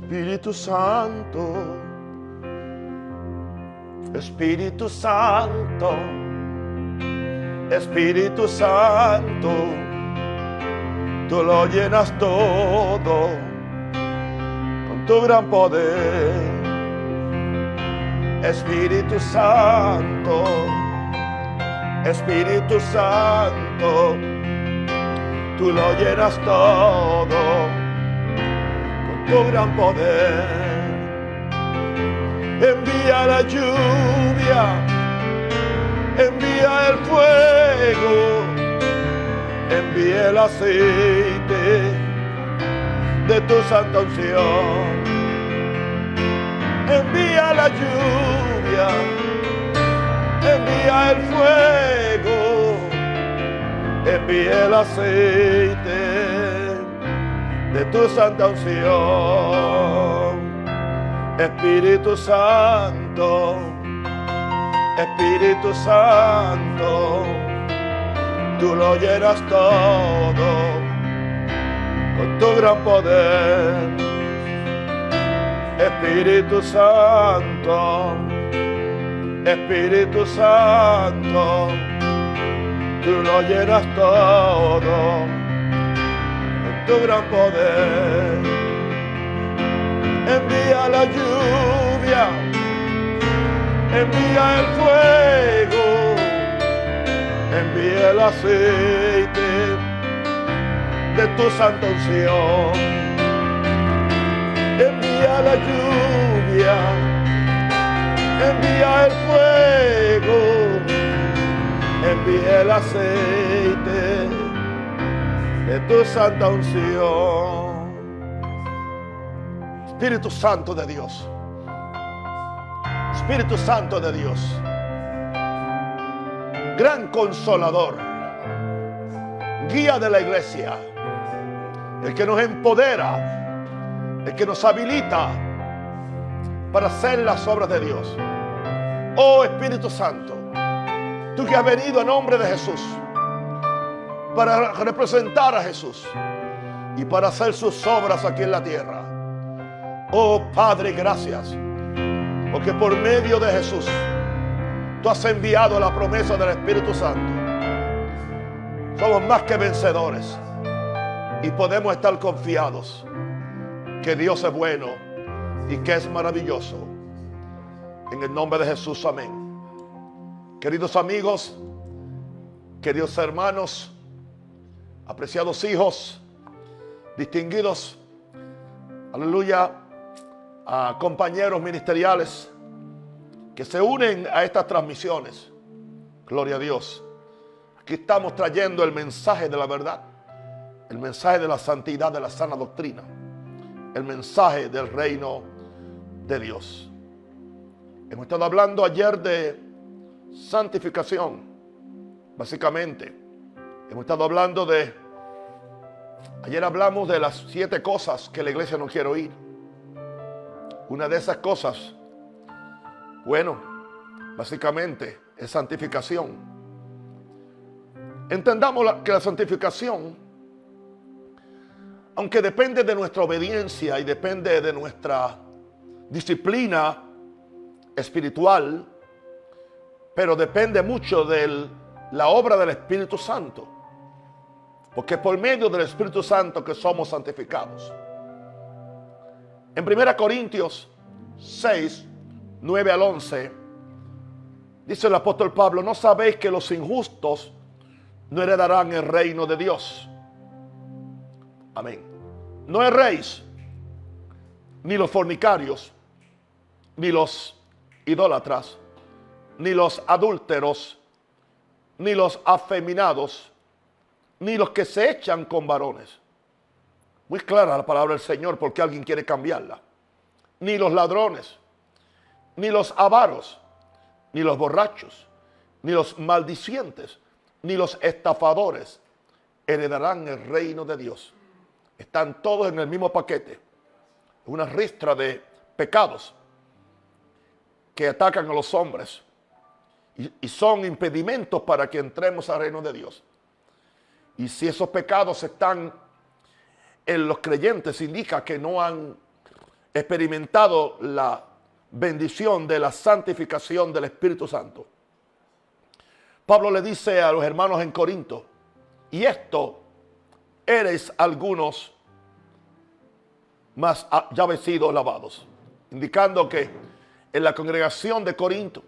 Espíritu Santo, Espíritu Santo, Espíritu Santo, tú lo llenas todo con tu gran poder. Espíritu Santo, Espíritu Santo, tú lo llenas todo con tu gran poder. Envía la lluvia, envía el fuego, envía el aceite de tu santa unción. Envía la lluvia, envía el fuego, envía el aceite de tu santa unción. Espíritu Santo, Espíritu Santo, tú lo llenas todo con tu gran poder. Espíritu Santo, Espíritu Santo, tú lo llenas todo con tu gran poder. Envía la lluvia, envía el fuego, envía el aceite de tu santa unción. Envía la lluvia, envía el fuego, envía el aceite de tu santa unción. Espíritu Santo de Dios, Espíritu Santo de Dios, gran consolador, guía de la iglesia, el que nos empodera, el que nos habilita para hacer las obras de Dios. Oh Espíritu Santo, tú que has venido en nombre de Jesús para representar a Jesús y para hacer sus obras aquí en la tierra. Oh Padre, gracias, porque por medio de Jesús tú has enviado la promesa del Espíritu Santo. Somos más que vencedores y podemos estar confiados que Dios es bueno y que es maravilloso. En el nombre de Jesús, amén. Queridos amigos, queridos hermanos, apreciados hijos, distinguidos, aleluya, a compañeros ministeriales que se unen a estas transmisiones. Gloria a Dios. Aquí estamos trayendo el mensaje de la verdad, el mensaje de la santidad, de la sana doctrina, el mensaje del reino de Dios. Hemos estado hablando ayer de santificación, básicamente. Ayer hablamos de las 7 cosas que la iglesia no quiere oír. Una de esas cosas, bueno, básicamente es santificación. Entendamos que la santificación, aunque depende de nuestra obediencia y depende de nuestra disciplina espiritual, pero depende mucho de la obra del Espíritu Santo, porque es por medio del Espíritu Santo que somos santificados. En 1 Corintios 6, 9 al 11, dice el apóstol Pablo: ¿no sabéis que los injustos no heredarán el reino de Dios? Amén. No erréis, ni los fornicarios, ni los idólatras, ni los adúlteros, ni los afeminados, ni los que se echan con varones. Muy clara la palabra del Señor, porque alguien quiere cambiarla. Ni los ladrones, ni los avaros, ni los borrachos, ni los maldicientes, ni los estafadores heredarán el reino de Dios. Están todos en el mismo paquete. Una ristra de pecados que atacan a los hombres y son impedimentos para que entremos al reino de Dios. Y si esos pecados están en los creyentes, indica que no han experimentado la bendición de la santificación del Espíritu Santo. Pablo le dice a los hermanos en Corinto, y esto eres algunos, mas ya habéis sido lavados, indicando que en la congregación de Corinto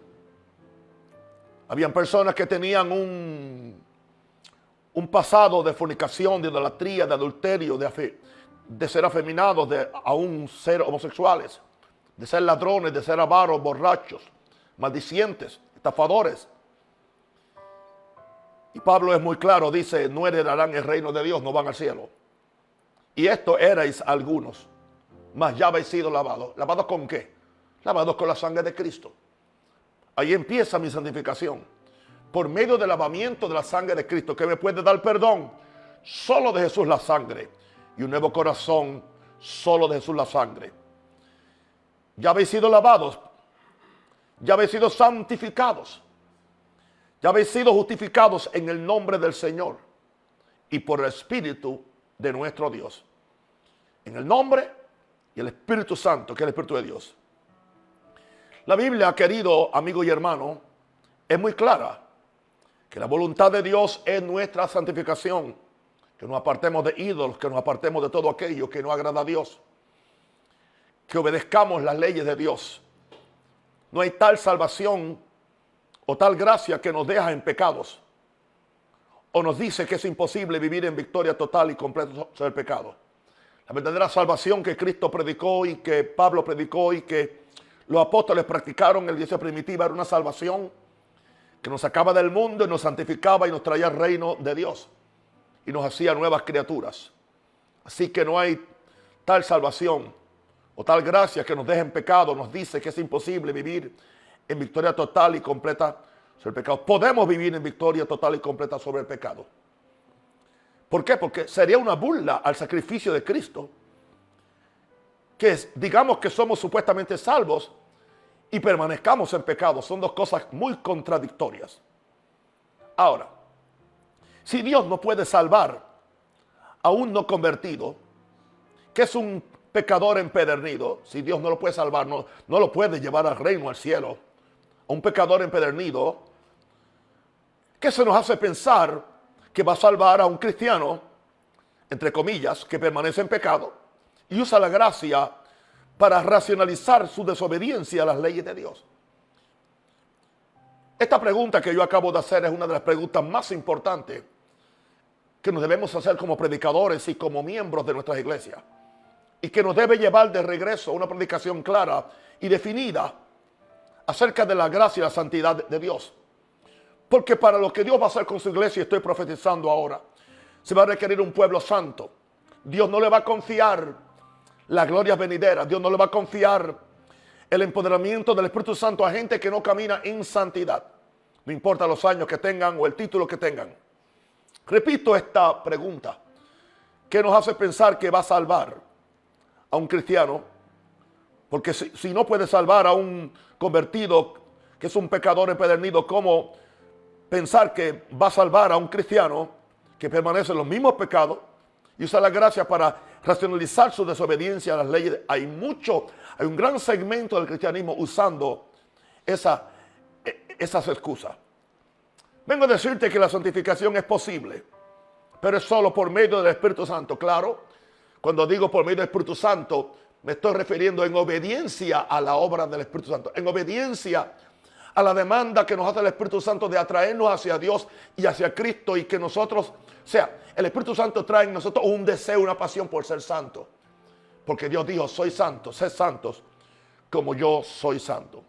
habían personas que tenían un pasado de fornicación, de idolatría, de adulterio, de ser afeminados, de aún ser homosexuales, de ser ladrones, de ser avaros, borrachos, maldicientes, estafadores. Y Pablo es muy claro, dice, no heredarán el reino de Dios, no van al cielo. Y esto erais algunos, mas ya habéis sido lavados. ¿Lavados con qué? Lavados con la sangre de Cristo. Ahí empieza mi santificación. Por medio del lavamiento de la sangre de Cristo, que me puede dar perdón. Solo de Jesús la sangre. Y un nuevo corazón, solo de Jesús la sangre. Ya habéis sido lavados. Ya habéis sido santificados. Ya habéis sido justificados en el nombre del Señor. Y por el Espíritu de nuestro Dios. En el nombre y el Espíritu Santo, que es el Espíritu de Dios. La Biblia, querido amigo y hermano, es muy clara. Que la voluntad de Dios es nuestra santificación. Que nos apartemos de ídolos, que nos apartemos de todo aquello que no agrada a Dios. Que obedezcamos las leyes de Dios. No hay tal salvación o tal gracia que nos deja en pecados. O nos dice que es imposible vivir en victoria total y completa sobre el pecado. La verdadera salvación que Cristo predicó y que Pablo predicó y que los apóstoles practicaron en la iglesia primitiva era una salvación que nos sacaba del mundo y nos santificaba y nos traía al reino de Dios. Y nos hacía nuevas criaturas. Así que no hay tal salvación o tal gracia que nos deje en pecado. Nos dice que es imposible vivir en victoria total y completa sobre el pecado. Podemos vivir en victoria total y completa sobre el pecado. ¿Por qué? Porque sería una burla al sacrificio de Cristo. Que digamos que somos supuestamente salvos y permanezcamos en pecado. Son dos cosas muy contradictorias. Ahora, si Dios no puede salvar a un no convertido, que es un pecador empedernido, si Dios no lo puede salvar, no lo puede llevar al reino, al cielo, a un pecador empedernido, ¿qué se nos hace pensar que va a salvar a un cristiano, entre comillas, que permanece en pecado y usa la gracia para racionalizar su desobediencia a las leyes de Dios? Esta pregunta que yo acabo de hacer es una de las preguntas más importantes que nos debemos hacer como predicadores y como miembros de nuestras iglesias, y que nos debe llevar de regreso a una predicación clara y definida acerca de la gracia y la santidad de Dios. Porque para lo que Dios va a hacer con su iglesia, estoy profetizando ahora, se va a requerir un pueblo santo. Dios no le va a confiar la gloria venidera. Dios no le va a confiar el empoderamiento del Espíritu Santo a gente que no camina en santidad. No importa los años que tengan o el título que tengan. Repito esta pregunta. ¿Qué nos hace pensar que va a salvar a un cristiano? Porque si no puede salvar a un convertido que es un pecador empedernido, ¿cómo pensar que va a salvar a un cristiano que permanece en los mismos pecados y usa la gracia para racionalizar su desobediencia a las leyes? Hay un gran segmento del cristianismo usando esas excusas. Vengo a decirte que la santificación es posible, pero es solo por medio del Espíritu Santo. Claro, cuando digo por medio del Espíritu Santo, me estoy refiriendo en obediencia a la obra del Espíritu Santo, en obediencia a la demanda que nos hace el Espíritu Santo de atraernos hacia Dios y hacia Cristo, y que nosotros, el Espíritu Santo trae en nosotros un deseo, una pasión por ser santo. Porque Dios dijo, soy santo, sed santos como yo soy santo.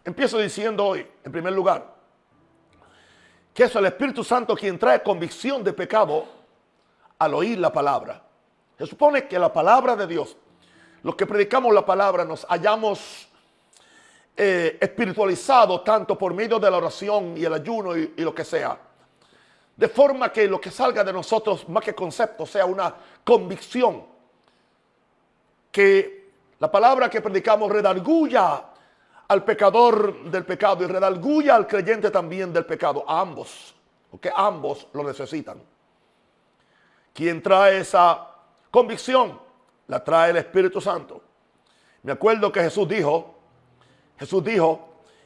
Empiezo diciendo hoy, en primer lugar, que es el Espíritu Santo quien trae convicción de pecado al oír la palabra. Se supone que la palabra de Dios, los que predicamos la palabra, nos hayamos espiritualizado tanto por medio de la oración y el ayuno y lo que sea, de forma que lo que salga de nosotros, más que concepto, sea una convicción, que la palabra que predicamos redarguya al pecador del pecado y redarguya al creyente también del pecado, a ambos, porque ambos lo necesitan. ¿Quién trae esa convicción? La trae el Espíritu Santo. Me acuerdo que Jesús dijo,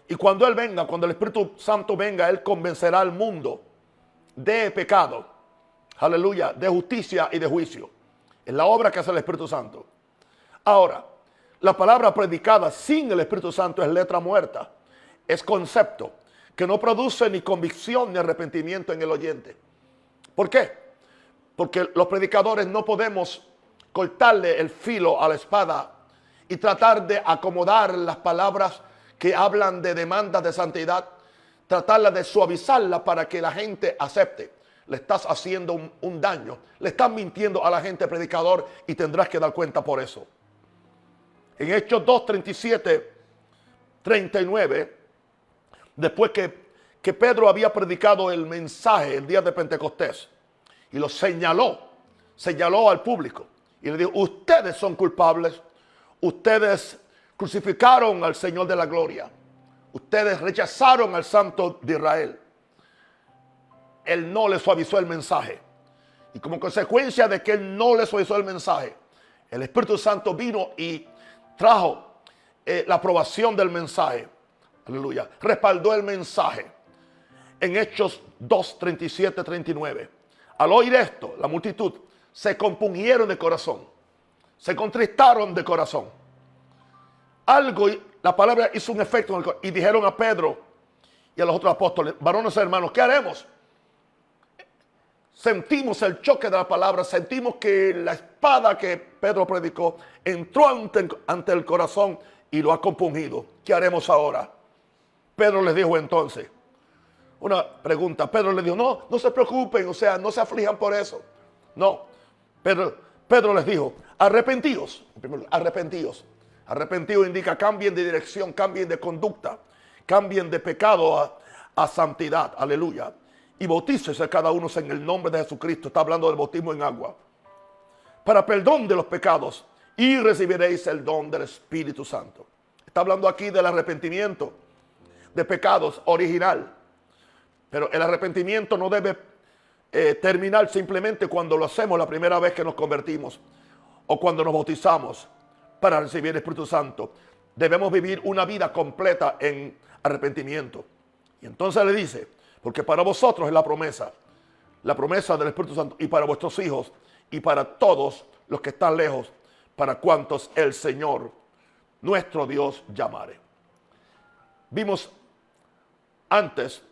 y cuando Él venga, cuando el Espíritu Santo venga, Él convencerá al mundo de pecado, aleluya, de justicia y de juicio. Es la obra que hace el Espíritu Santo. Ahora, la palabra predicada sin el Espíritu Santo es letra muerta, es concepto que no produce ni convicción ni arrepentimiento en el oyente. ¿Por qué? Porque los predicadores no podemos cortarle el filo a la espada y tratar de acomodar las palabras que hablan de demandas de santidad, tratarlas de suavizarlas para que la gente acepte. Le estás haciendo un daño, le estás mintiendo a la gente, predicador, y tendrás que dar cuenta por eso. En Hechos 2, 37, 39, después que Pedro había predicado el mensaje el día de Pentecostés y lo señaló al público y le dijo: ustedes son culpables, ustedes crucificaron al Señor de la gloria, ustedes rechazaron al Santo de Israel. Él no le suavizó el mensaje, y como consecuencia de que él no le suavizó el mensaje, el Espíritu Santo vino y trajo la aprobación del mensaje. Aleluya. Respaldó el mensaje. En Hechos 2, 37, 39. Al oír esto, la multitud se compungieron de corazón, se contristaron de corazón. La palabra hizo un efecto en el corazón, y dijeron a Pedro y a los otros apóstoles: varones hermanos, ¿qué haremos? Sentimos el choque de la palabra, sentimos que la espada que Pedro predicó entró ante el corazón y lo ha compungido. ¿Qué haremos ahora? Pedro les dijo entonces, una pregunta, Pedro les dijo: no se preocupen, o sea, no se aflijan por eso. No, Pedro les dijo: arrepentíos. Arrepentíos. Arrepentido indica cambien de dirección, cambien de conducta, cambien de pecado a santidad. Aleluya. Y bautícese cada uno en el nombre de Jesucristo. Está hablando del bautismo en agua, para perdón de los pecados, y recibiréis el don del Espíritu Santo. Está hablando aquí del arrepentimiento de pecados original. Pero el arrepentimiento no debe terminar simplemente cuando lo hacemos la primera vez que nos convertimos o cuando nos bautizamos para recibir el Espíritu Santo. Debemos vivir una vida completa en arrepentimiento. Y entonces le dice: porque para vosotros es la promesa del Espíritu Santo, y para vuestros hijos, y para todos los que están lejos, para cuantos el Señor, nuestro Dios, llamare. Vimos antes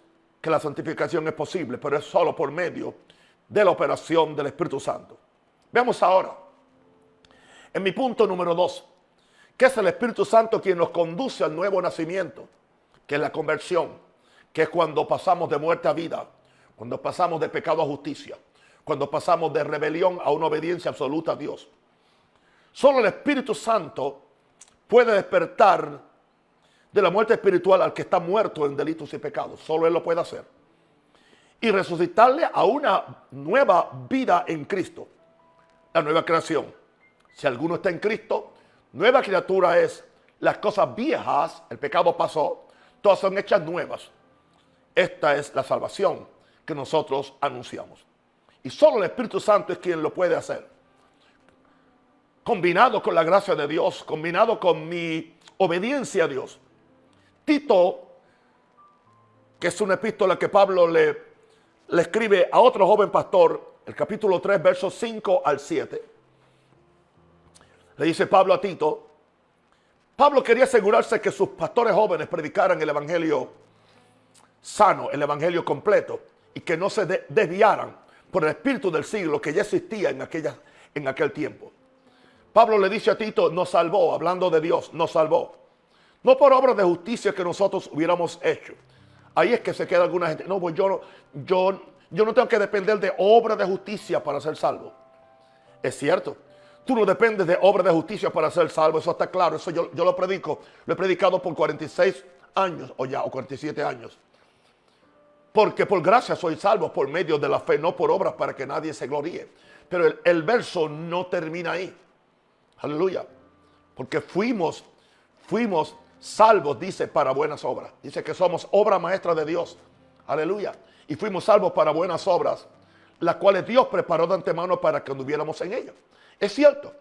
que la santificación es posible, pero es solo por medio de la operación del Espíritu Santo. Veamos ahora, en mi punto número 2, que es el Espíritu Santo quien nos conduce al nuevo nacimiento, que es la conversión, que es cuando pasamos de muerte a vida, cuando pasamos de pecado a justicia, cuando pasamos de rebelión a una obediencia absoluta a Dios. Solo el Espíritu Santo puede despertar de la muerte espiritual al que está muerto en delitos y pecados. Solo Él lo puede hacer. Y resucitarle a una nueva vida en Cristo, la nueva creación. Si alguno está en Cristo, nueva criatura es. Las cosas viejas, el pecado pasó, todas son hechas nuevas. Esta es la salvación que nosotros anunciamos. Y solo el Espíritu Santo es quien lo puede hacer. Combinado con la gracia de Dios, combinado con mi obediencia a Dios. Tito, que es una epístola que Pablo le escribe a otro joven pastor, el capítulo 3, versos 5 al 7. Le dice Pablo a Tito. Pablo quería asegurarse que sus pastores jóvenes predicaran el evangelio sano, el evangelio completo, y que no se desviaran por el espíritu del siglo que ya existía en aquel tiempo. Pablo le dice a Tito: nos salvó, hablando de Dios, nos salvó. No por obras de justicia que nosotros hubiéramos hecho. Ahí es que se queda alguna gente: no, pues yo no tengo que depender de obras de justicia para ser salvo. Es cierto, tú no dependes de obras de justicia para ser salvo, eso está claro, eso yo lo predico, lo he predicado por 46 años o 47 años. Porque por gracia soy salvo por medio de la fe, no por obras para que nadie se gloríe. Pero el verso no termina ahí. Aleluya. Porque fuimos salvos, dice, para buenas obras. Dice que somos obra maestra de Dios. Aleluya. Y fuimos salvos para buenas obras, las cuales Dios preparó de antemano para que anduviéramos en ellas. Es cierto,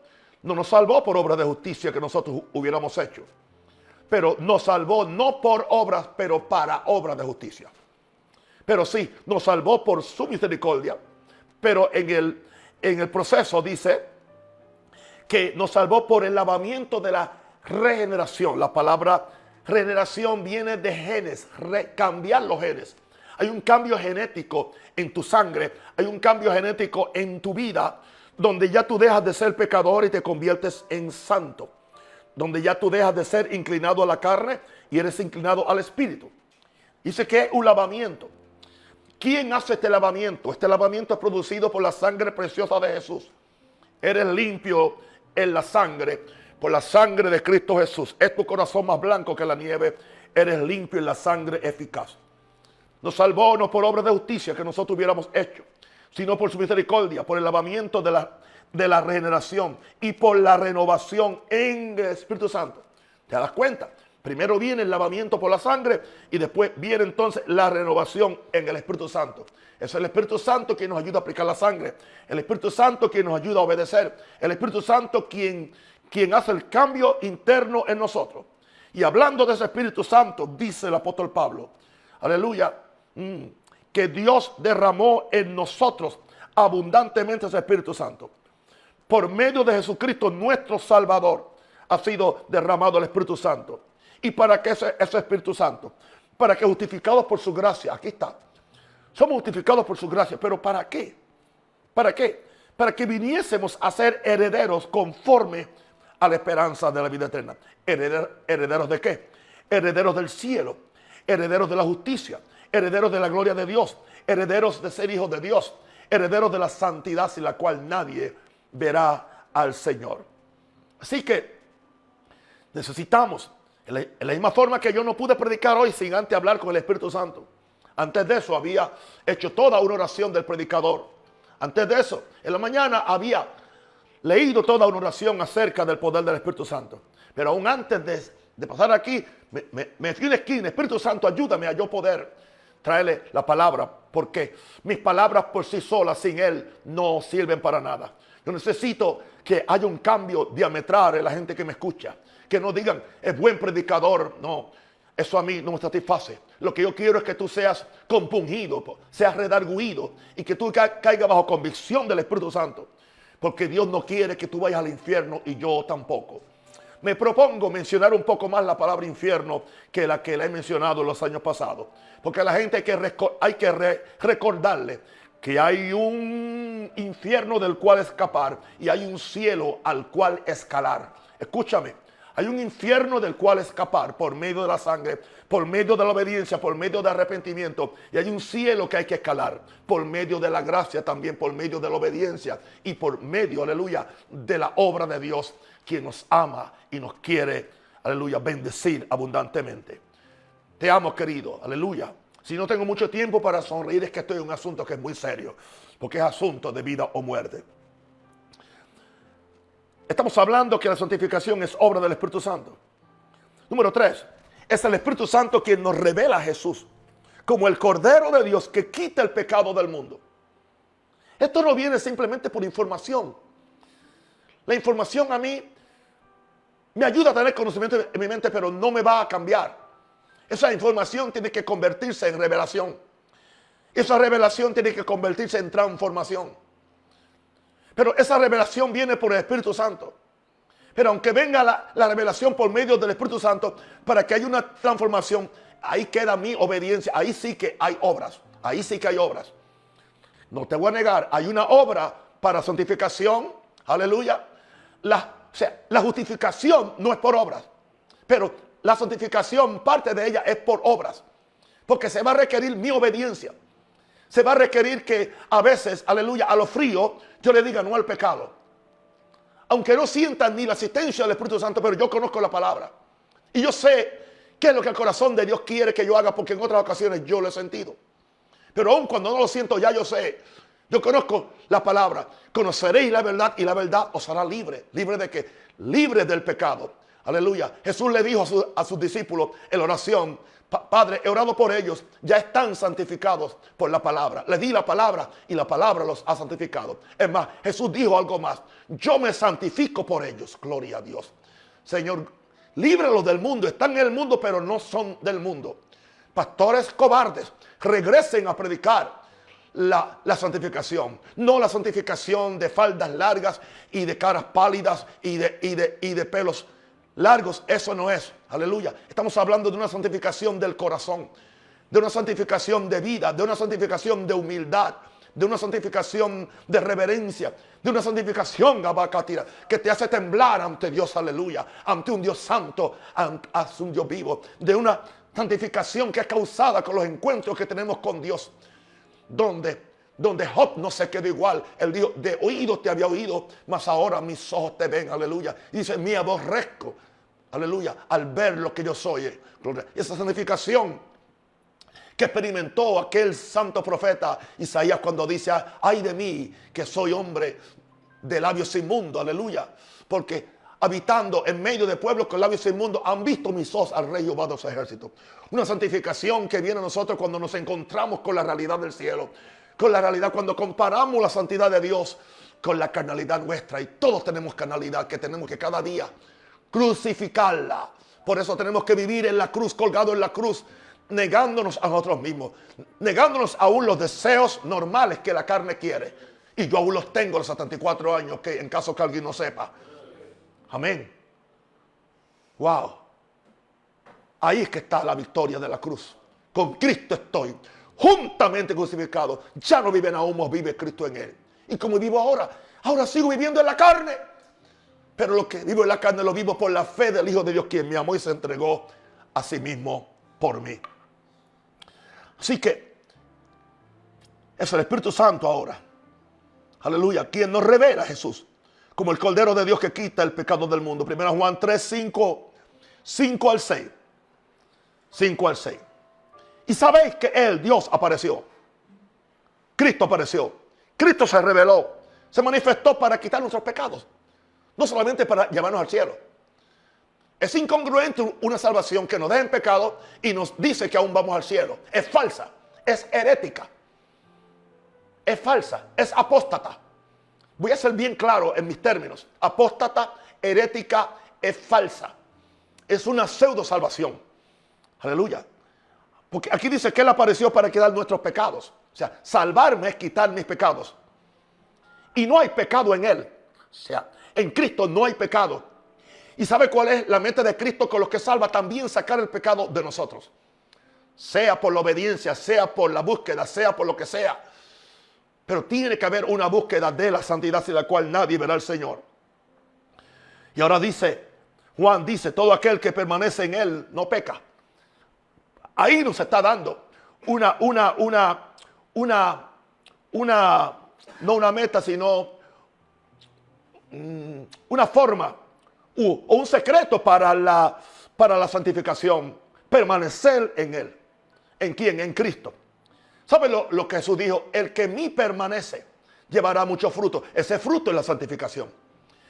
No nos salvó por obras de justicia que nosotros hubiéramos hecho, pero nos salvó no por obras, pero para obras de justicia. Pero sí, nos salvó por su misericordia, pero en el proceso dice que nos salvó por el lavamiento de la regeneración. La palabra regeneración viene de genes, cambiar los genes. Hay un cambio genético en tu sangre, hay un cambio genético en tu vida, donde ya tú dejas de ser pecador y te conviertes en santo. Donde ya tú dejas de ser inclinado a la carne y eres inclinado al espíritu. Dice que es un lavamiento. ¿Quién hace este lavamiento? Este lavamiento es producido por la sangre preciosa de Jesús. Eres limpio en la sangre, por la sangre de Cristo Jesús. Es tu corazón más blanco que la nieve. Eres limpio en la sangre eficaz. Nos salvó no por obras de justicia que nosotros hubiéramos hecho, sino por su misericordia, por el lavamiento de la regeneración y por la renovación en el Espíritu Santo. ¿Te das cuenta? Primero viene el lavamiento por la sangre y después viene entonces la renovación en el Espíritu Santo. Es el Espíritu Santo quien nos ayuda a aplicar la sangre. El Espíritu Santo quien nos ayuda a obedecer. El Espíritu Santo quien hace el cambio interno en nosotros. Y hablando de ese Espíritu Santo, dice el apóstol Pablo, aleluya, que Dios derramó en nosotros abundantemente ese Espíritu Santo. Por medio de Jesucristo, nuestro Salvador, ha sido derramado el Espíritu Santo. ¿Y para qué ese Espíritu Santo? Para que justificados por su gracia, aquí está. Somos justificados por su gracia, pero ¿para qué? ¿Para qué? Para que viniésemos a ser herederos conforme a la esperanza de la vida eterna. ¿Herederos de qué? Herederos del cielo, herederos de la justicia, herederos de la gloria de Dios, herederos de ser hijos de Dios, herederos de la santidad sin la cual nadie verá al Señor. Así que necesitamos, en la misma forma que yo no pude predicar hoy sin antes hablar con el Espíritu Santo. Antes de eso había hecho toda una oración del predicador. Antes de eso, en la mañana había leído toda una oración acerca del poder del Espíritu Santo. Pero aún antes de pasar aquí, me fui a una esquina. Espíritu Santo, ayúdame a yo poder traerle la palabra, porque mis palabras por sí solas sin Él no sirven para nada. Yo necesito que haya un cambio diametral en la gente que me escucha. Que no digan, es buen predicador. No, eso a mí no me satisface. Lo que yo quiero es que tú seas compungido, seas redarguido y que tú caigas bajo convicción del Espíritu Santo. Porque Dios no quiere que tú vayas al infierno y yo tampoco. Me propongo mencionar un poco más la palabra infierno que la que le he mencionado en los años pasados. Porque a la gente hay que recordarle que hay un infierno del cual escapar y hay un cielo al cual escalar. Escúchame, hay un infierno del cual escapar por medio de la sangre, por medio de la obediencia, por medio del arrepentimiento. Y hay un cielo que hay que escalar por medio de la gracia, también por medio de la obediencia y por medio, aleluya, de la obra de Dios, quien nos ama y nos quiere, aleluya, bendecir abundantemente. Te amo, querido, aleluya. Si no tengo mucho tiempo para sonreír, es que estoy en un asunto que es muy serio, porque es asunto de vida o muerte. Estamos hablando que la santificación es obra del Espíritu Santo. Número 3, es el Espíritu Santo quien nos revela a Jesús como el Cordero de Dios que quita el pecado del mundo. Esto no viene simplemente por información. La información a mí me ayuda a tener conocimiento en mi mente, pero no me va a cambiar. Esa información tiene que convertirse en revelación. Esa revelación tiene que convertirse en transformación. Pero esa revelación viene por el Espíritu Santo. Pero aunque venga la revelación por medio del Espíritu Santo, para que haya una transformación, ahí queda mi obediencia. Ahí sí que hay obras. Ahí sí que hay obras. No te voy a negar, hay una obra para santificación. Aleluya. La justificación no es por obras. Pero la santificación, parte de ella es por obras. Porque se va a requerir mi obediencia. Se va a requerir que a veces, aleluya, a lo frío, yo le diga no al pecado. Aunque no sienta ni la asistencia del Espíritu Santo, pero yo conozco la palabra. Y yo sé qué es lo que el corazón de Dios quiere que yo haga, porque en otras ocasiones yo lo he sentido. Pero aun cuando no lo siento, ya yo sé. Yo conozco la palabra. Conoceréis la verdad y la verdad os hará libre. ¿Libre de qué? Libre del pecado. Aleluya. Jesús le dijo a sus discípulos en la oración: Padre, he orado por ellos, ya están santificados por la palabra. Les di la palabra y la palabra los ha santificado. Es más, Jesús dijo algo más: yo me santifico por ellos. Gloria a Dios. Señor, líbralos del mundo. Están en el mundo, pero no son del mundo. Pastores cobardes, regresen a predicar la santificación. No la santificación de faldas largas y de caras pálidas y de pelos largos. Eso no es. Aleluya. Estamos hablando de una santificación del corazón, de una santificación de vida, de una santificación de humildad, de una santificación de reverencia, de una santificación, abacatira, que te hace temblar ante Dios, aleluya, ante un Dios santo, ante un Dios vivo, de una santificación que es causada con los encuentros que tenemos con Dios, donde Job no se quedó igual. Él dijo: de oídos te había oído, mas ahora mis ojos te ven, aleluya. Y dice: me aborrezco, aleluya, al ver lo que yo soy. Y esa santificación que experimentó aquel santo profeta Isaías cuando dice: ay de mí, que soy hombre de labios inmundos, aleluya, porque habitando en medio de pueblos con labios inmundos han visto mis ojos al Rey Jehová de los ejércitos. Una santificación que viene a nosotros cuando nos encontramos con la realidad del cielo, con la realidad cuando comparamos la santidad de Dios con la carnalidad nuestra. Y todos tenemos carnalidad que tenemos que cada día crucificarla. Por eso tenemos que vivir en la cruz, colgado en la cruz, negándonos a nosotros mismos, negándonos aún los deseos normales que la carne quiere. Y yo aún los tengo a los 74 años, que en caso que alguien no sepa. Amén. Wow. Ahí es que está la victoria de la cruz. Con Cristo estoy juntamente crucificado. Ya no viven aún, vive Cristo en él. Y como vivo ahora sigo viviendo en la carne. Pero lo que vivo en la carne lo vivo por la fe del Hijo de Dios, quien me amó y se entregó a sí mismo por mí. Así que es el Espíritu Santo ahora, aleluya, quien nos revela a Jesús como el Cordero de Dios que quita el pecado del mundo. 1 Juan 3, 5 al 6. 5 al 6. Y sabéis que Él, Dios, apareció. Cristo apareció. Cristo se reveló. Se manifestó para quitar nuestros pecados. No solamente para llevarnos al cielo. Es incongruente una salvación que nos deja en pecado y nos dice que aún vamos al cielo. Es falsa. Es herética. Es falsa. Es apóstata. Voy a ser bien claro en mis términos. Apóstata, herética, es falsa. Es una pseudo salvación. Aleluya. Porque aquí dice que Él apareció para quitar nuestros pecados. O sea, salvarme es quitar mis pecados. Y no hay pecado en Él. O sea, en Cristo no hay pecado. ¿Y sabe cuál es la meta de Cristo con los que salva? También sacar el pecado de nosotros. Sea por la obediencia, sea por la búsqueda, sea por lo que sea. Pero tiene que haber una búsqueda de la santidad sin la cual nadie verá al Señor. Y ahora Juan dice, todo aquel que permanece en Él no peca. Ahí nos está dando no una meta, sino una forma o un secreto para la santificación. Permanecer en Él. ¿En quién? En Cristo. ¿Sabe lo que Jesús dijo? El que en mí permanece llevará mucho fruto. Ese fruto es la santificación.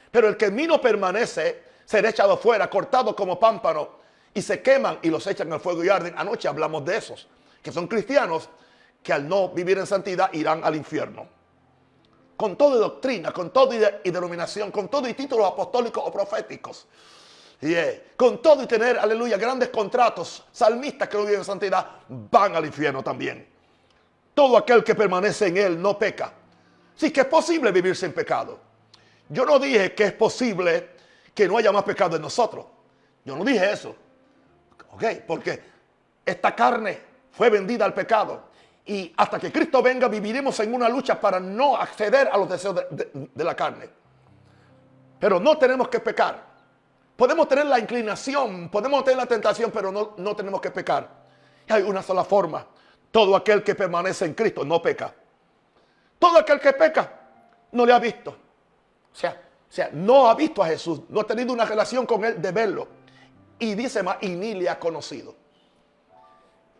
Pero el que en mí no permanece será echado fuera, cortado como pámpano, y se queman y los echan al fuego y arden. Anoche hablamos de esos, que son cristianos que al no vivir en santidad irán al infierno. Con toda doctrina, con toda y denominación, con todo y títulos apostólicos o proféticos. Con todo y tener, aleluya, grandes contratos, salmistas que no viven en santidad, van al infierno también. Todo aquel que permanece en Él no peca. Sí que es posible vivir sin pecado. Yo no dije que es posible que no haya más pecado en nosotros. Yo no dije eso. ¿Ok? Porque esta carne fue vendida al pecado. Y hasta que Cristo venga viviremos en una lucha para no acceder a los deseos de la carne. Pero no tenemos que pecar. Podemos tener la inclinación, podemos tener la tentación, pero no tenemos que pecar. Y hay una sola forma. Todo aquel que permanece en Cristo no peca. Todo aquel que peca no le ha visto. O sea, no ha visto a Jesús, no ha tenido una relación con Él de verlo. Y dice más, y ni le ha conocido.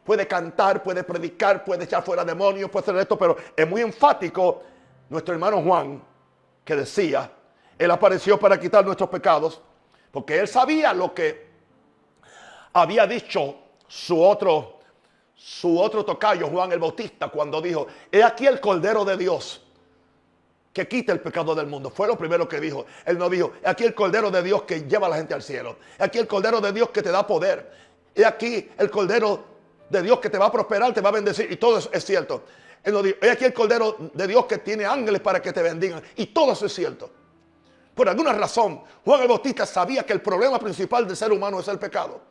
Puede cantar, puede predicar, puede echar fuera demonios, puede hacer esto, pero es muy enfático nuestro hermano Juan, que decía, Él apareció para quitar nuestros pecados, Porque él sabía lo que había dicho su otro tocayo, Juan el Bautista, cuando dijo: he aquí el Cordero de Dios que quita el pecado del mundo. Fue lo primero que dijo. Él no dijo: he aquí el Cordero de Dios que lleva a la gente al cielo. He aquí el Cordero de Dios que te da poder. He aquí el Cordero de Dios que te va a prosperar, te va a bendecir. Y todo eso es cierto. Él no dijo: he aquí el Cordero de Dios que tiene ángeles para que te bendigan. Y todo eso es cierto. Por alguna razón, Juan el Bautista sabía que el problema principal del ser humano es el pecado.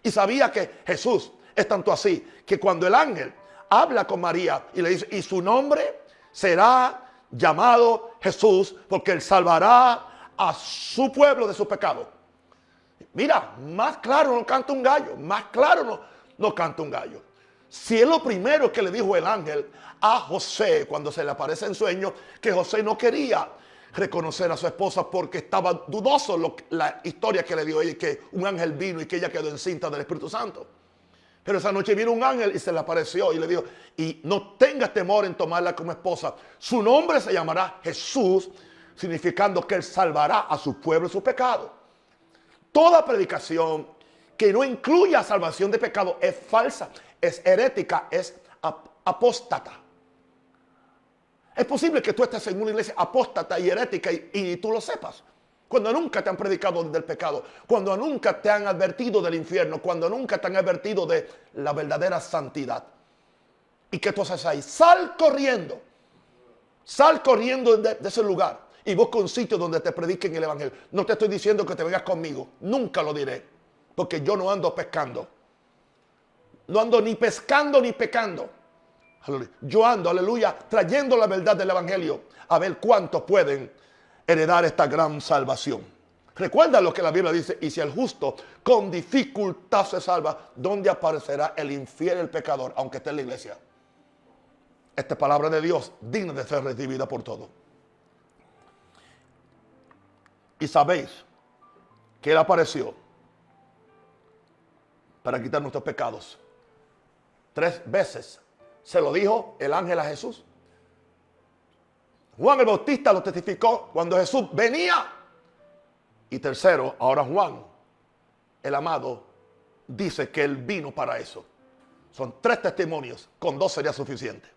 Y sabía que Jesús es tanto así, que cuando el ángel habla con María y le dice: y su nombre será llamado Jesús, porque él salvará a su pueblo de su pecado. Mira, más claro no canta un gallo, más claro no canta un gallo. Si es lo primero que le dijo el ángel a José cuando se le aparece en sueño, que José no quería reconocer a su esposa porque estaba dudoso la historia que le dio ella, que un ángel vino y que ella quedó encinta del Espíritu Santo. Pero esa noche vino un ángel y se le apareció y le dijo: y no tengas temor en tomarla como esposa. Su nombre se llamará Jesús, significando que él salvará a su pueblo de su pecado. Toda predicación que no incluya salvación de pecado es falsa, es herética, es apóstata. Es posible que tú estés en una iglesia apóstata y herética y tú lo sepas. Cuando nunca te han predicado del pecado, cuando nunca te han advertido del infierno, cuando nunca te han advertido de la verdadera santidad. ¿Y qué tú haces ahí? Sal corriendo de ese lugar y busca un sitio donde te prediquen el evangelio. No te estoy diciendo que te vengas conmigo, nunca lo diré, porque yo no ando pescando. No ando ni pescando ni pecando. Yo ando, aleluya, trayendo la verdad del evangelio, a ver cuántos pueden heredar esta gran salvación. Recuerda lo que la Biblia dice: y si el justo con dificultad se salva, ¿dónde aparecerá el infiel, el pecador, aunque esté en la iglesia? Esta palabra de Dios, digna de ser recibida por todos. Y sabéis que Él apareció para quitar nuestros pecados. 3 veces se lo dijo el ángel a Jesús. Juan el Bautista lo testificó cuando Jesús venía. Y tercero, ahora Juan, el amado, dice que él vino para eso. Son 3 testimonios, con 2 sería suficiente.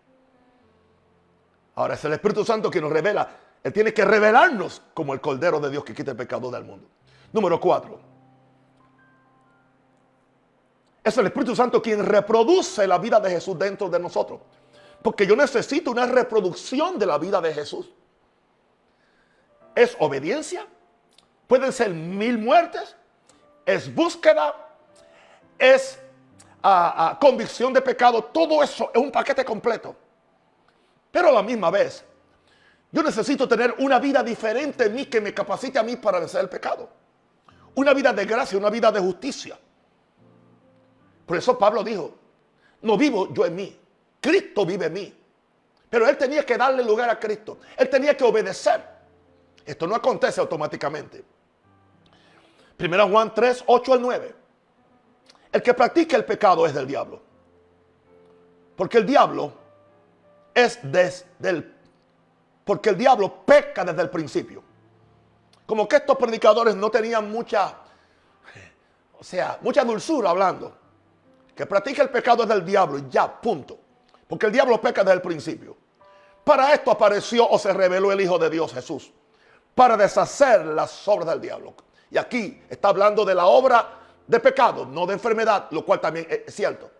Ahora es el Espíritu Santo quien nos revela. Él tiene que revelarnos como el Cordero de Dios que quita el pecado del mundo. Número 4. Es el Espíritu Santo quien reproduce la vida de Jesús dentro de nosotros. Porque yo necesito una reproducción de la vida de Jesús. Es obediencia. Pueden ser 1000 muertes. Es búsqueda. Es convicción de pecado. Todo eso es un paquete completo. Pero a la misma vez, yo necesito tener una vida diferente en mí que me capacite a mí para vencer el pecado. Una vida de gracia, una vida de justicia. Por eso Pablo dijo: no vivo yo en mí, Cristo vive en mí. Pero él tenía que darle lugar a Cristo. Él tenía que obedecer. Esto no acontece automáticamente. 1 Juan 3, 8 al 9. El que practica el pecado es del diablo. Porque el diablo porque el diablo peca desde el principio. Como que estos predicadores no tenían mucha dulzura hablando. Que practica el pecado es del diablo y ya, punto. Porque el diablo peca desde el principio. Para esto apareció o se reveló el Hijo de Dios, Jesús, para deshacer las obras del diablo. Y aquí está hablando de la obra de pecado, no de enfermedad, lo cual también es cierto.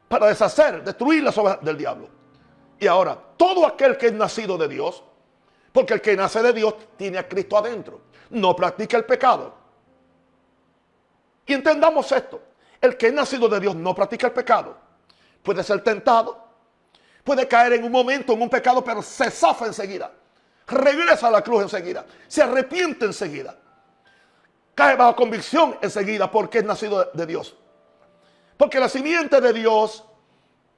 Para destruir las obras del diablo. Y ahora, todo aquel que es nacido de Dios, porque el que nace de Dios tiene a Cristo adentro, no practica el pecado. Y entendamos esto: el que es nacido de Dios no practica el pecado. Puede ser tentado, puede caer en un momento en un pecado, pero se zafa enseguida. Regresa a la cruz enseguida, se arrepiente enseguida. Cae bajo convicción enseguida porque es nacido de Dios. Porque la simiente de Dios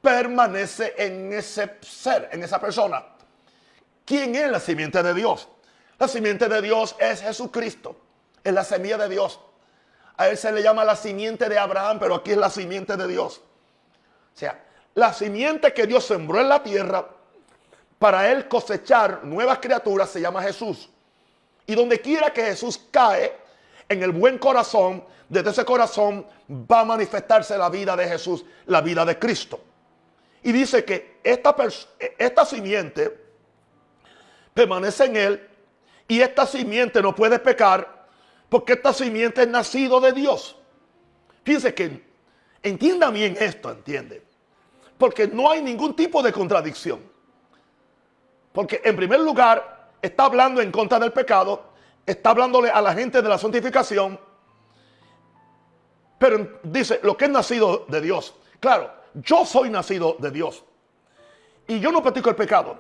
permanece en ese ser, en esa persona. ¿Quién es la simiente de Dios? La simiente de Dios es Jesucristo. Es la semilla de Dios. A él se le llama la simiente de Abraham, pero aquí es la simiente de Dios. O sea, la simiente que Dios sembró en la tierra para él cosechar nuevas criaturas se llama Jesús. Y donde quiera que Jesús cae, en el buen corazón, desde ese corazón va a manifestarse la vida de Jesús, la vida de Cristo. Y dice que esta simiente permanece en él, y esta simiente no puede pecar porque esta simiente es nacido de Dios. Fíjense que entienda bien esto, entiende, porque no hay ningún tipo de contradicción. Porque en primer lugar está hablando en contra del pecado, está hablándole a la gente de la santificación, pero dice lo que es nacido de Dios. Claro, yo soy nacido de Dios y yo no practico el pecado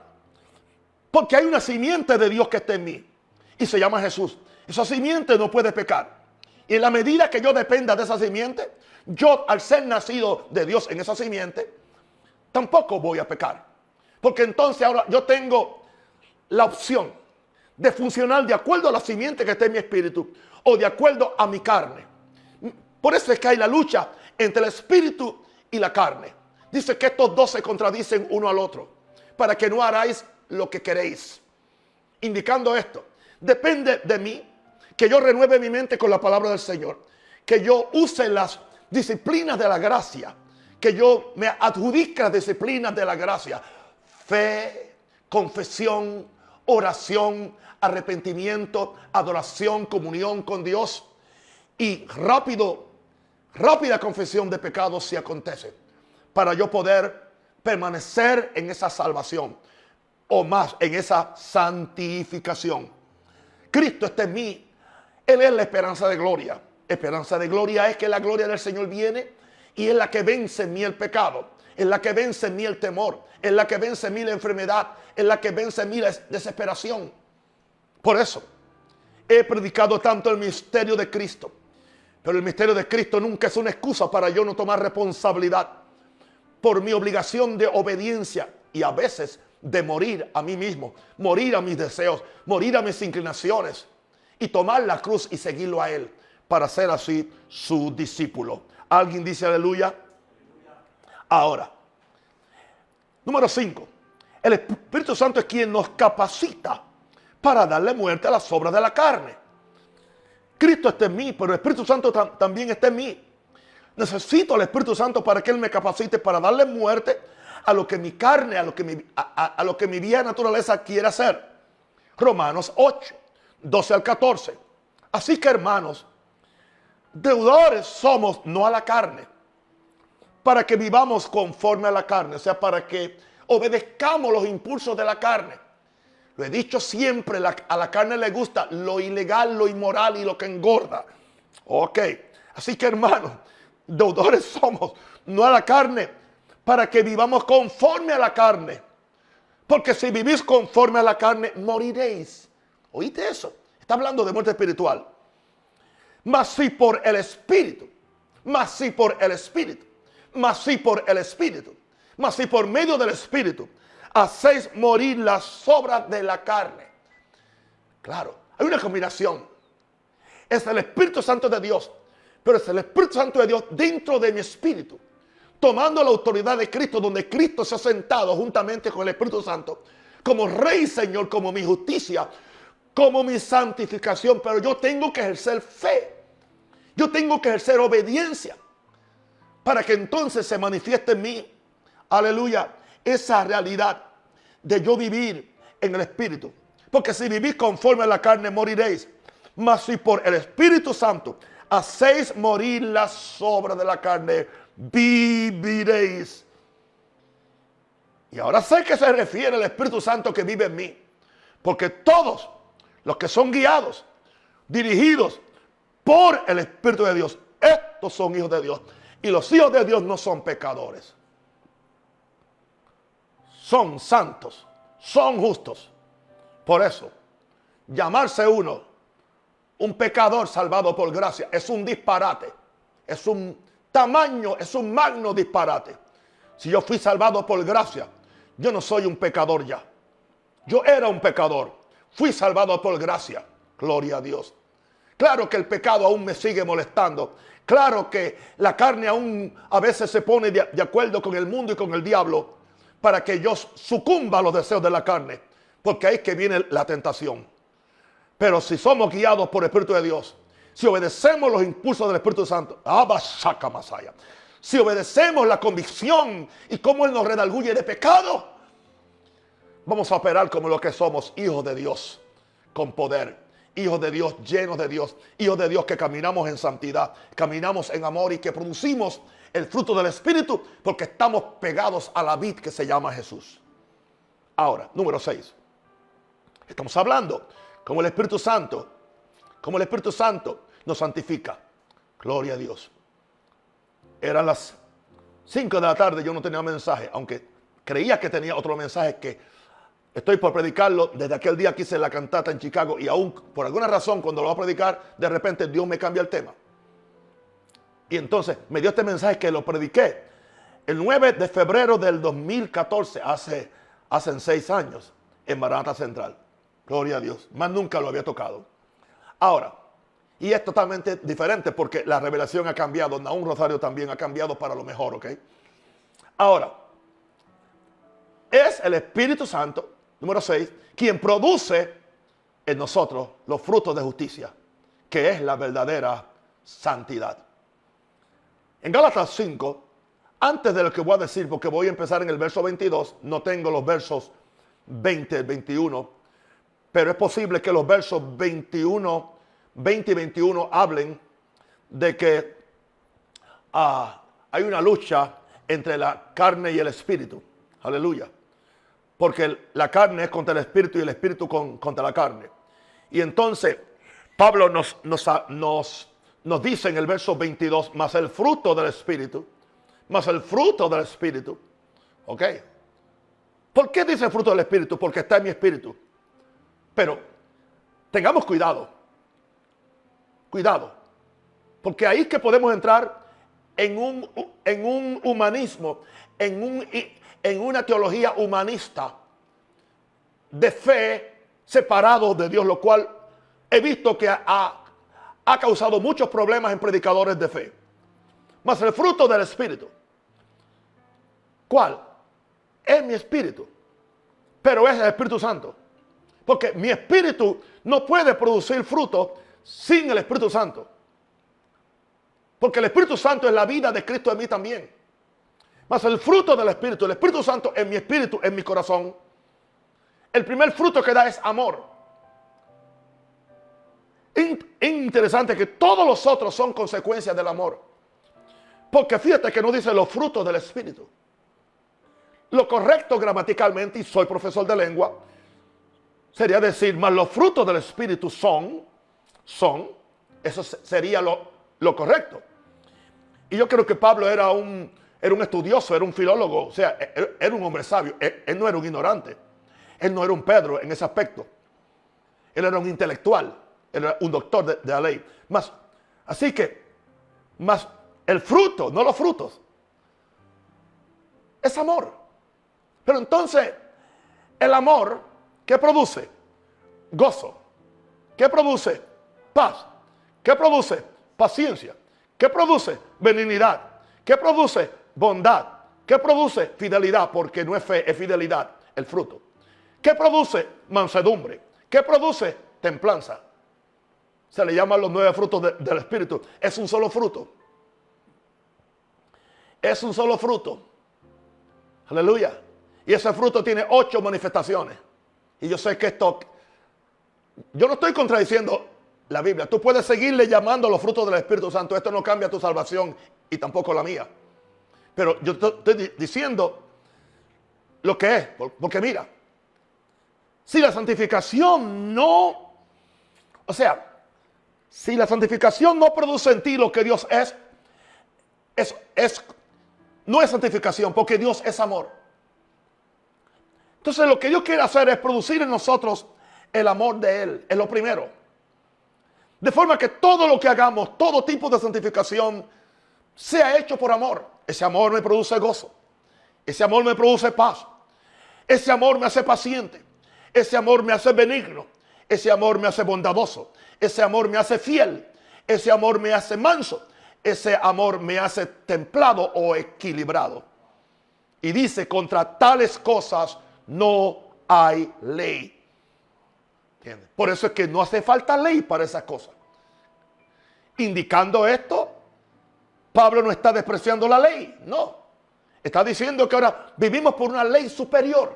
porque hay una simiente de Dios que está en mí y se llama Jesús. Esa simiente no puede pecar, y en la medida que yo dependa de esa simiente, yo, al ser nacido de Dios en esa simiente, tampoco voy a pecar, porque entonces ahora yo tengo la opción de funcionar de acuerdo a la simiente que está en mi espíritu o de acuerdo a mi carne. Por eso es que hay la lucha entre el espíritu y la carne. Dice que estos dos se contradicen uno al otro, para que no haráis lo que queréis. Indicando esto, depende de mí que yo renueve mi mente con la palabra del Señor, que yo use las disciplinas de la gracia, que yo me adjudique las disciplinas de la gracia: fe, confesión, oración, arrepentimiento, adoración, comunión con Dios y rápida confesión de pecados si acontece, para yo poder permanecer en esa salvación, o más, en esa santificación. Cristo está en mí. Él es la esperanza de gloria. Esperanza de gloria es que la gloria del Señor viene y es la que vence en mí el pecado, es la que vence en mí el temor, es la que vence en mí la enfermedad, es la que vence en mí la desesperación. Por eso he predicado tanto el misterio de Cristo. Pero el misterio de Cristo nunca es una excusa para yo no tomar responsabilidad por mi obligación de obediencia y a veces de morir a mí mismo, morir a mis deseos, morir a mis inclinaciones y tomar la cruz y seguirlo a Él para ser así su discípulo. ¿Alguien dice aleluya? Ahora, número 5. El Espíritu Santo es quien nos capacita para darle muerte a las obras de la carne. Cristo está en mí, pero el Espíritu Santo también está en mí. Necesito al Espíritu Santo para que Él me capacite para darle muerte a lo que mi carne, a lo que mi vieja naturaleza quiere hacer. Romanos 8, 12 al 14. Así que, hermanos, deudores somos no a la carne, para que vivamos conforme a la carne, o sea, para que obedezcamos los impulsos de la carne. Lo he dicho siempre, a la carne le gusta lo ilegal, lo inmoral y lo que engorda. Ok, así que, hermanos, deudores somos no a la carne, para que vivamos conforme a la carne. Porque si vivís conforme a la carne, moriréis. ¿Oíste eso? Está hablando de muerte espiritual. Mas si por el Espíritu, mas si por el Espíritu, mas si por el Espíritu, mas si por medio del Espíritu hacéis morir las obras de la carne. Claro, hay una combinación. Es el Espíritu Santo de Dios, pero es el Espíritu Santo de Dios dentro de mi espíritu, tomando la autoridad de Cristo, donde Cristo se ha sentado juntamente con el Espíritu Santo como Rey y Señor, como mi justicia, como mi santificación. Pero yo tengo que ejercer fe, yo tengo que ejercer obediencia, para que entonces se manifieste en mí, aleluya, esa realidad de yo vivir en el Espíritu. Porque si vivís conforme a la carne, moriréis. Mas si por el Espíritu Santo hacéis morir las obras de la carne, viviréis. Y ahora sé que se refiere al Espíritu Santo que vive en mí, porque todos los que son guiados, dirigidos por el Espíritu de Dios, estos son hijos de Dios. Y los hijos de Dios no son pecadores, son santos, son justos. Por eso, llamarse uno un pecador salvado por gracia es un disparate, es un magno disparate. Si yo fui salvado por gracia, yo no soy un pecador ya. Yo era un pecador, fui salvado por gracia, gloria a Dios. Claro que el pecado aún me sigue molestando. Claro que la carne aún a veces se pone de acuerdo con el mundo y con el diablo para que yo sucumba a los deseos de la carne, porque ahí es que viene la tentación. Pero si somos guiados por el Espíritu de Dios, si obedecemos los impulsos del Espíritu Santo, si obedecemos la convicción y cómo Él nos redarguye de pecado, vamos a operar como lo que somos, hijos de Dios, con poder, hijos de Dios, llenos de Dios, hijos de Dios que caminamos en santidad, caminamos en amor y que producimos el fruto del Espíritu porque estamos pegados a la vid que se llama Jesús. Ahora, número 6. Estamos hablando como el Espíritu Santo nos santifica. Gloria a Dios. Eran las 5 de la tarde, yo no tenía mensaje, aunque creía que tenía otro mensaje que estoy por predicarlo desde aquel día que hice la cantata en Chicago, y aún por alguna razón cuando lo voy a predicar, de repente Dios me cambia el tema. Y entonces me dio este mensaje que lo prediqué el 9 de febrero del 2014, hace 6 años, en Maranatha Central. Gloria a Dios. Más nunca lo había tocado. Ahora, y es totalmente diferente porque la revelación ha cambiado. Nahum Rosario también ha cambiado para lo mejor, ¿ok? Ahora, es el Espíritu Santo, número 6, quien produce en nosotros los frutos de justicia, que es la verdadera santidad. En Gálatas 5, antes de lo que voy a decir, porque voy a empezar en el verso 22, no tengo los versos 20, 21, pero es posible que los versos 20 y 21 hablen de que hay una lucha entre la carne y el espíritu. Aleluya. Porque la carne es contra el espíritu y el espíritu contra la carne. Y entonces Pablo nos dice en el verso 22, más el fruto del espíritu, ¿ok? ¿Por qué dice el fruto del espíritu? Porque está en mi espíritu. Pero tengamos cuidado, porque ahí es que podemos entrar en un humanismo, en una teología humanista de fe separado de Dios, lo cual he visto que ha causado muchos problemas en predicadores de fe. Mas el fruto del Espíritu, ¿cuál? Es mi espíritu, pero es el Espíritu Santo. Porque mi espíritu no puede producir fruto sin el Espíritu Santo. Porque el Espíritu Santo es la vida de Cristo en mí también. Mas el fruto del Espíritu, el Espíritu Santo en mi espíritu, en mi corazón, el primer fruto que da es amor. Es interesante que todos los otros son consecuencias del amor. Porque fíjate que no dice los frutos del Espíritu. Lo correcto gramaticalmente, y soy profesor de lengua, sería decir, más los frutos del Espíritu son, eso sería lo correcto. Y yo creo que Pablo era un estudioso, era un filólogo, o sea, era un hombre sabio. Él no era un ignorante, él no era un Pedro en ese aspecto. Él era un intelectual, él era un doctor de la ley. Así que, más el fruto, no los frutos, es amor. Pero entonces, el amor, ¿qué produce? Gozo. ¿Qué produce? Paz. ¿Qué produce? Paciencia. ¿Qué produce? Benignidad. ¿Qué produce? Bondad. ¿Qué produce? Fidelidad, porque no es fe, es fidelidad, el fruto. ¿Qué produce? Mansedumbre. ¿Qué produce? Templanza. Se le llaman los 9 frutos del Espíritu. Es un solo fruto. Es un solo fruto. Aleluya. Y ese fruto tiene 8 manifestaciones. Y yo sé que esto, yo no estoy contradiciendo la Biblia. Tú puedes seguirle llamando los frutos del Espíritu Santo. Esto no cambia tu salvación y tampoco la mía. Pero yo estoy diciendo lo que es. Porque mira, si la santificación no, si la santificación no produce en ti lo que Dios no es santificación, porque Dios es amor. Entonces lo que Dios quiere hacer es producir en nosotros el amor de Él, es lo primero. De forma que todo lo que hagamos, todo tipo de santificación, sea hecho por amor. Ese amor me produce gozo. Ese amor me produce paz. Ese amor me hace paciente. Ese amor me hace benigno. Ese amor me hace bondadoso. Ese amor me hace fiel. Ese amor me hace manso. Ese amor me hace templado o equilibrado. Y dice, contra tales cosas no hay ley. ¿Entiendes? Por eso es que no hace falta ley para esas cosas. Indicando esto, Pablo no está despreciando la ley, no. Está diciendo que ahora vivimos por una ley superior.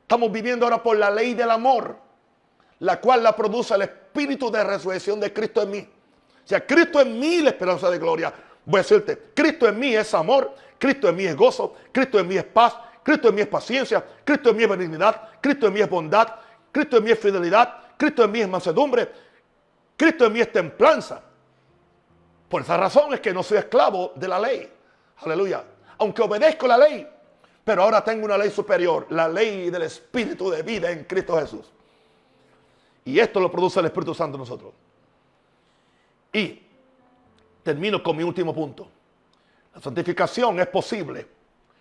Estamos viviendo ahora por la ley del amor, la cual la produce el espíritu de resurrección de Cristo en mí. O sea, Cristo en mí la esperanza de gloria. Voy a decirte, Cristo en mí es amor, Cristo en mí es gozo, Cristo en mí es paz, Cristo en mí es paciencia, Cristo en mí es benignidad, Cristo en mí es bondad, Cristo en mí es fidelidad, Cristo en mí es mansedumbre, Cristo en mí es templanza. Por esa razón es que no soy esclavo de la ley. Aleluya. Aunque obedezco la ley, pero ahora tengo una ley superior, la ley del Espíritu de vida en Cristo Jesús. Y esto lo produce el Espíritu Santo en nosotros. Y termino con mi último punto. La santificación es posible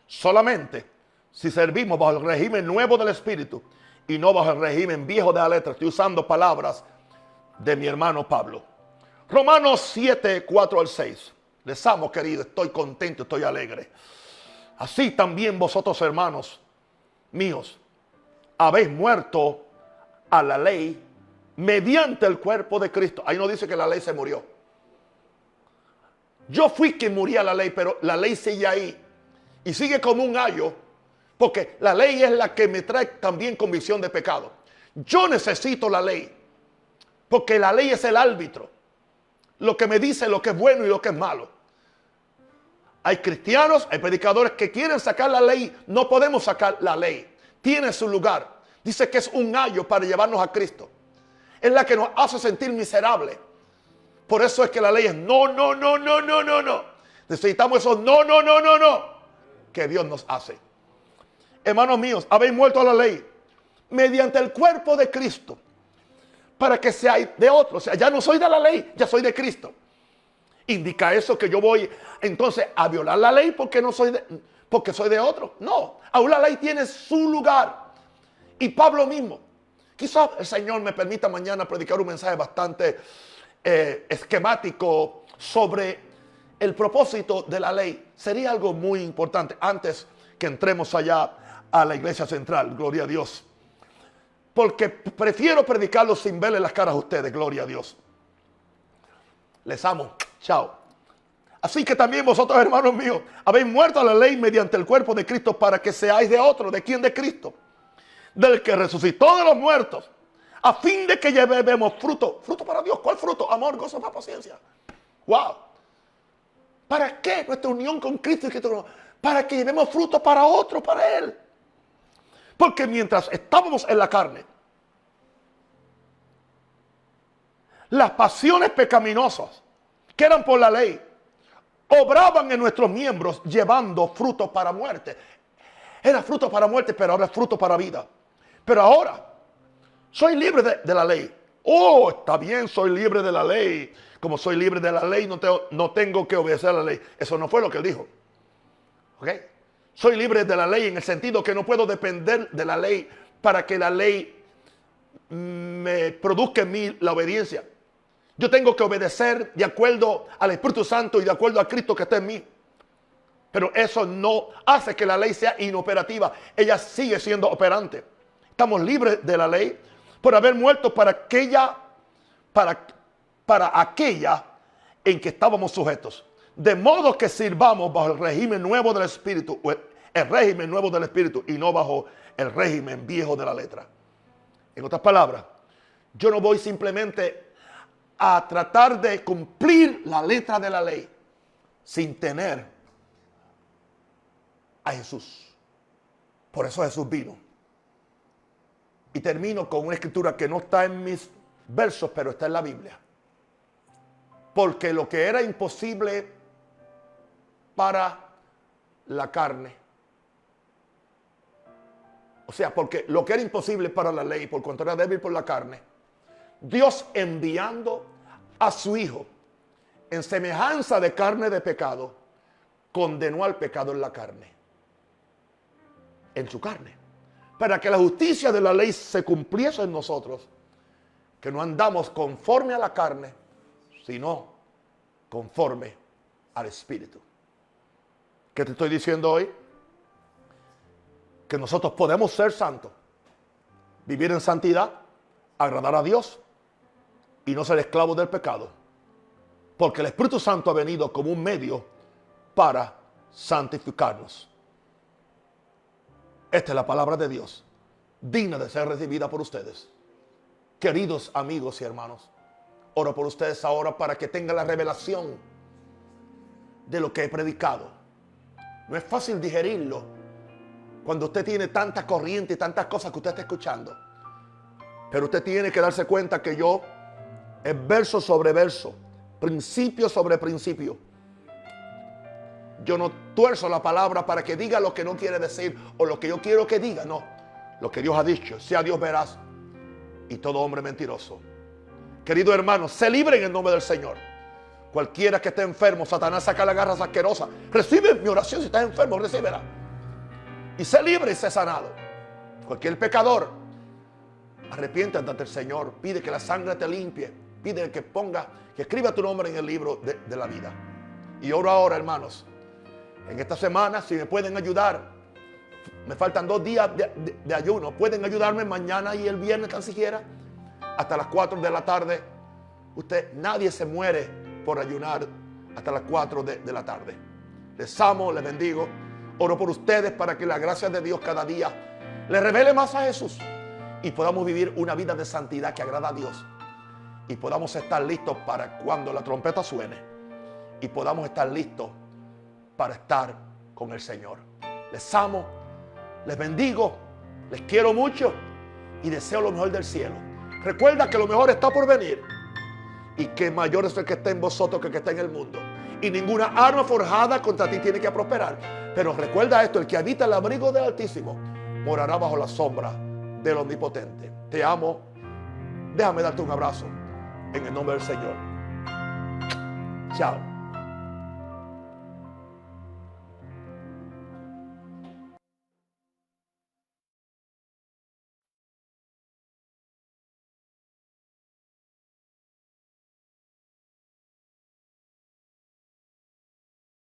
solamente si servimos bajo el régimen nuevo del Espíritu y no bajo el régimen viejo de la letra. Estoy usando palabras de mi hermano Pablo. Romanos 7, 4 al 6. Les amo, querido, estoy contento, estoy alegre. Así también vosotros, hermanos míos, habéis muerto a la ley mediante el cuerpo de Cristo. Ahí no dice que la ley se murió. Yo fui quien moría a la ley, pero la ley sigue ahí. Y sigue como un ayo, porque la ley es la que me trae también convicción de pecado. Yo necesito la ley, porque la ley es el árbitro. Lo que me dice lo que es bueno y lo que es malo. Hay cristianos, hay predicadores que quieren sacar la ley. No podemos sacar la ley. Tiene su lugar. Dice que es un ayo para llevarnos a Cristo. Es la que nos hace sentir miserables. Por eso es que la ley es no, no, no, no, no, no, no. Necesitamos esos no, no, no, no, no que Dios nos hace. Hermanos míos, habéis muerto a la ley mediante el cuerpo de Cristo, para que seáis de otro. O sea, ya no soy de la ley, ya soy de Cristo. ¿Indica eso que yo voy entonces a violar la ley porque soy de otro? No, aún la ley tiene su lugar. Y Pablo mismo, quizás el Señor me permita mañana predicar un mensaje bastante esquemático sobre el propósito de la ley. Sería algo muy importante antes que entremos allá a la iglesia central, gloria a Dios. Porque prefiero predicarlo sin verle las caras a ustedes, gloria a Dios. Les amo, chao. Así que también vosotros, hermanos míos, habéis muerto a la ley mediante el cuerpo de Cristo para que seáis de otro. ¿De quién? De Cristo. Del que resucitó de los muertos, a fin de que llevemos fruto. ¿Fruto para Dios? ¿Cuál fruto? Amor, gozo, paz, paciencia. ¡Wow! ¿Para qué nuestra unión con Cristo? Para que llevemos fruto para otro, para Él. Porque mientras estábamos en la carne, las pasiones pecaminosas que eran por la ley obraban en nuestros miembros llevando fruto para muerte. Era fruto para muerte, pero ahora es fruto para vida. Pero ahora soy libre de la ley. Oh, está bien, soy libre de la ley. Como soy libre de la ley, no tengo que obedecer a la ley. Eso no fue lo que él dijo. ¿Ok? Soy libre de la ley en el sentido que no puedo depender de la ley para que la ley me produzca en mí la obediencia. Yo tengo que obedecer de acuerdo al Espíritu Santo y de acuerdo a Cristo que está en mí. Pero eso no hace que la ley sea inoperativa. Ella sigue siendo operante. Estamos libres de la ley por haber muerto para aquella en que estábamos sujetos. De modo que sirvamos bajo el régimen nuevo del Espíritu, el régimen nuevo del Espíritu y no bajo el régimen viejo de la letra. En otras palabras, yo no voy simplemente a tratar de cumplir la letra de la ley sin tener a Jesús. Por eso Jesús vino. Y termino con una escritura que no está en mis versos, pero está en la Biblia. Porque lo que era imposible para la carne, o sea, porque lo que era imposible para la ley, por cuanto era débil por la carne, Dios enviando a su Hijo en semejanza de carne de pecado, condenó al pecado en la carne. En su carne. Para que la justicia de la ley se cumpliese en nosotros, que no andamos conforme a la carne, sino conforme al Espíritu. ¿Qué te estoy diciendo hoy? Que nosotros podemos ser santos, vivir en santidad, agradar a Dios y no ser esclavos del pecado. Porque el Espíritu Santo ha venido como un medio para santificarnos. Esta es la palabra de Dios, digna de ser recibida por ustedes. Queridos amigos y hermanos, oro por ustedes ahora para que tengan la revelación de lo que he predicado. No es fácil digerirlo cuando usted tiene tanta corriente y tantas cosas que usted está escuchando. Pero usted tiene que darse cuenta que yo es verso sobre verso, principio sobre principio. Yo no tuerzo la palabra para que diga lo que no quiere decir o lo que yo quiero que diga. No, lo que Dios ha dicho, sea Dios veraz y todo hombre mentiroso. Querido hermano, se libre en el nombre del Señor. Cualquiera que esté enfermo, Satanás saca la garra asquerosa. Recibe mi oración. Si estás enfermo, recíbela. Y sé libre y sé sanado. Cualquier pecador, arrepiéntate ante el Señor. Pide que la sangre te limpie. Pide que escriba tu nombre en el libro de la vida. Y oro ahora, hermanos, en esta semana, si me pueden ayudar, me faltan 2 días de ayuno. Pueden ayudarme mañana y el viernes tan siquiera, hasta las 4 de la tarde. Nadie se muere por ayunar hasta las 4 de la tarde. Les amo, les bendigo. Oro por ustedes para que la gracia de Dios cada día les revele más a Jesús y podamos vivir una vida de santidad que agrada a Dios. Y podamos estar listos para cuando la trompeta suene. Y podamos estar listos para estar con el Señor. Les amo, les bendigo, les quiero mucho y deseo lo mejor del cielo. Recuerda que lo mejor está por venir y que mayor es el que está en vosotros que el que está en el mundo. Y ninguna arma forjada contra ti tiene que prosperar. Pero recuerda esto: el que habita el abrigo del Altísimo morará bajo la sombra del Omnipotente. Te amo. Déjame darte un abrazo en el nombre del Señor. Chao.